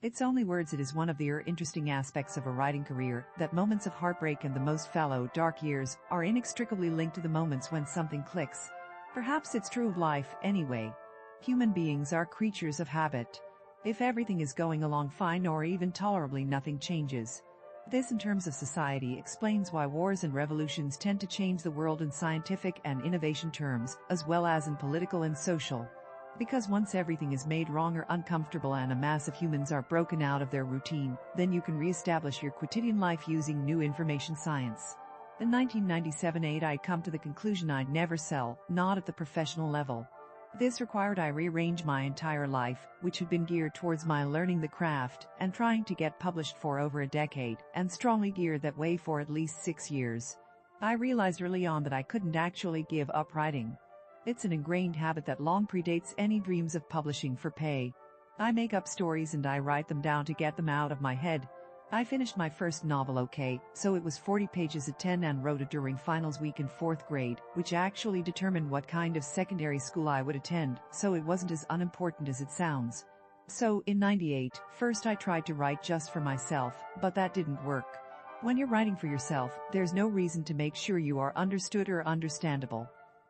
It's only words. It is one of the interesting aspects of a writing career that moments of heartbreak and the most fallow, dark years are inextricably linked to the moments when something clicks. Perhaps it's true of life, anyway. Human beings are creatures of habit. If everything is going along fine or even tolerably, nothing changes. This, in terms of society, explains why wars and revolutions tend to change the world in scientific and innovation terms, as well as in political and social. Because once everything is made wrong or uncomfortable and a mass of humans are broken out of their routine, then you can re-establish your quotidian life using new information science. In 1997-8 I'd come to the conclusion I'd never sell, not at the professional level. This required I rearrange my entire life, which had been geared towards my learning the craft and trying to get published for over a decade, and strongly geared that way for at least 6 years. I realized early on that I couldn't actually give up writing. It's an ingrained habit that long predates any dreams of publishing for pay. I make up stories and I write them down to get them out of my head. I finished my first novel okay, so it was 40 pages at 10 and wrote it during finals week in 4th grade, which actually determined what kind of secondary school I would attend, so it wasn't as unimportant as it sounds. So, in 98, first I tried to write just for myself, but that didn't work. When you're writing for yourself, there's no reason to make sure you are understood or understandable.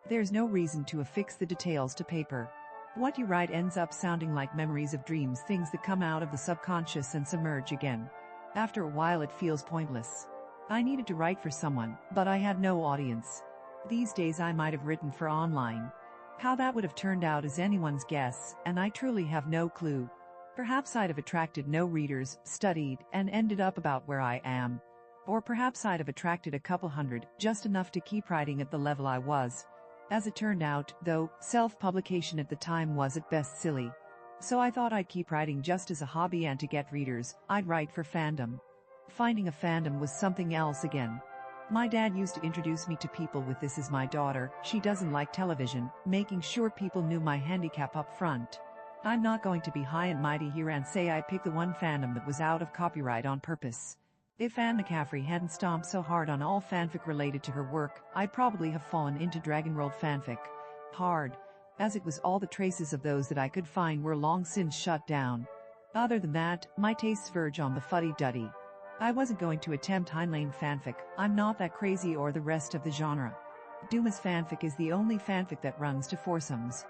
There's no reason to affix the details to paper. What you write ends up sounding like memories of dreams, things that come out of the subconscious and submerge again. After a while it feels pointless. I needed to write for someone, but I had no audience. These days I might have written for online. How that would have turned out is anyone's guess, and I truly have no clue. Perhaps I'd have attracted no readers, studied, and ended up about where I am. Or perhaps I'd have attracted a couple hundred, just enough to keep writing at the level I was. As it turned out, though, self-publication at the time was at best silly. So I thought I'd keep writing just as a hobby, and to get readers, I'd write for fandom. Finding a fandom was something else again. My dad used to introduce me to people with "This is my daughter, she doesn't like television," making sure people knew my handicap up front. I'm not going to be high and mighty here and say I picked the one fandom that was out of copyright on purpose. If Anne McCaffrey hadn't stomped so hard on all fanfic related to her work, I'd probably have fallen into Dragon World fanfic. Hard. As it was, all the traces of those that I could find were long since shut down. Other than that, my tastes verge on the fuddy-duddy. I wasn't going to attempt Heinlein fanfic. I'm not that crazy, or the rest of the genre. Dumas fanfic is the only fanfic that runs to foursomes.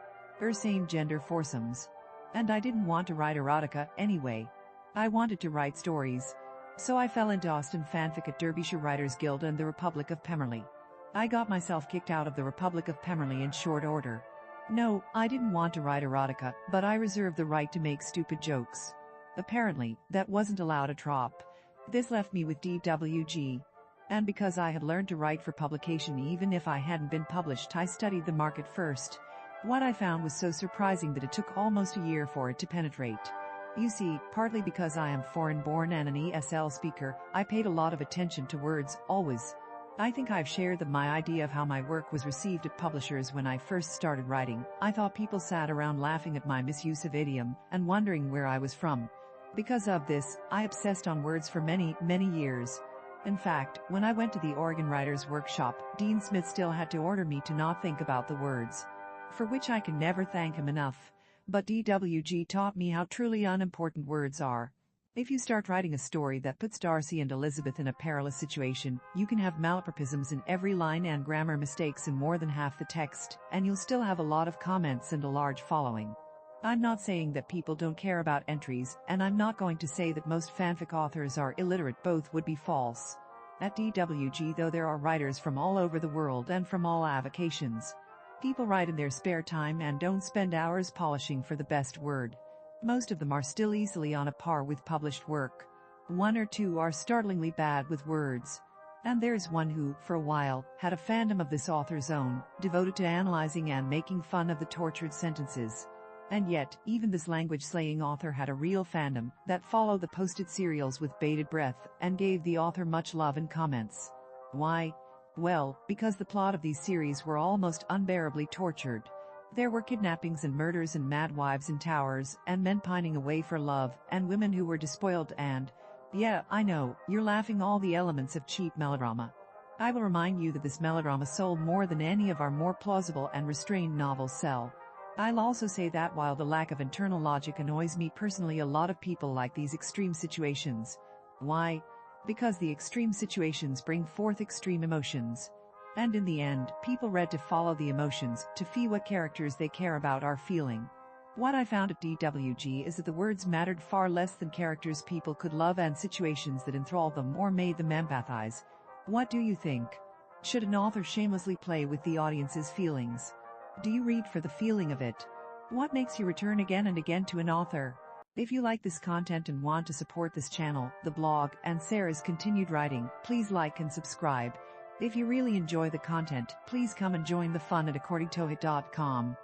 Same-gender foursomes. And I didn't want to write erotica, anyway. I wanted to write stories. So I fell into Austen fanfic at Derbyshire Writers Guild and the Republic of Pemberley. I got myself kicked out of the Republic of Pemberley in short order. No, I didn't want to write erotica, but I reserved the right to make stupid jokes. Apparently, that wasn't allowed a trop. This left me with DWG. And because I had learned to write for publication even if I hadn't been published, I studied the market first. What I found was so surprising that it took almost a year for it to penetrate. You see, partly because I am foreign-born and an ESL speaker, I paid a lot of attention to words, always. I think I've shared that my idea of how my work was received at publishers when I first started writing. I thought people sat around laughing at my misuse of idiom and wondering where I was from. Because of this, I obsessed on words for many, many years. In fact, when I went to the Oregon Writers Workshop, Dean Smith still had to order me to not think about the words. For which I can never thank him enough. But DWG taught me how truly unimportant words are. If you start writing a story that puts Darcy and Elizabeth in a perilous situation, you can have malapropisms in every line and grammar mistakes in more than half the text, and you'll still have a lot of comments and a large following. I'm not saying that people don't care about entries, and I'm not going to say that most fanfic authors are illiterate. Both would be false. At DWG, though, there are writers from all over the world and from all avocations. People write in their spare time and don't spend hours polishing for the best word. Most of them are still easily on a par with published work. One or two are startlingly bad with words. And there's one who, for a while, had a fandom of this author's own, devoted to analyzing and making fun of the tortured sentences. And yet, even this language-slaying author had a real fandom that followed the posted serials with bated breath and gave the author much love and comments. Why? Well, because the plot of these series were almost unbearably tortured. There were kidnappings and murders and mad wives in towers, and men pining away for love, and women who were despoiled and, yeah, I know, you're laughing, all the elements of cheap melodrama. I will remind you that this melodrama sold more than any of our more plausible and restrained novels sell. I'll also say that while the lack of internal logic annoys me personally, a lot of people like these extreme situations. Why? Because the extreme situations bring forth extreme emotions. And in the end, people read to follow the emotions, to feel what characters they care about are feeling. What I found at DWG is that the words mattered far less than characters people could love and situations that enthralled them or made them empathize. What do you think? Should an author shamelessly play with the audience's feelings? Do you read for the feeling of it? What makes you return again and again to an author? If you like this content and want to support this channel, the blog, and Sarah's continued writing, please like and subscribe. If you really enjoy the content, please come and join the fun at accordingtohoot.com.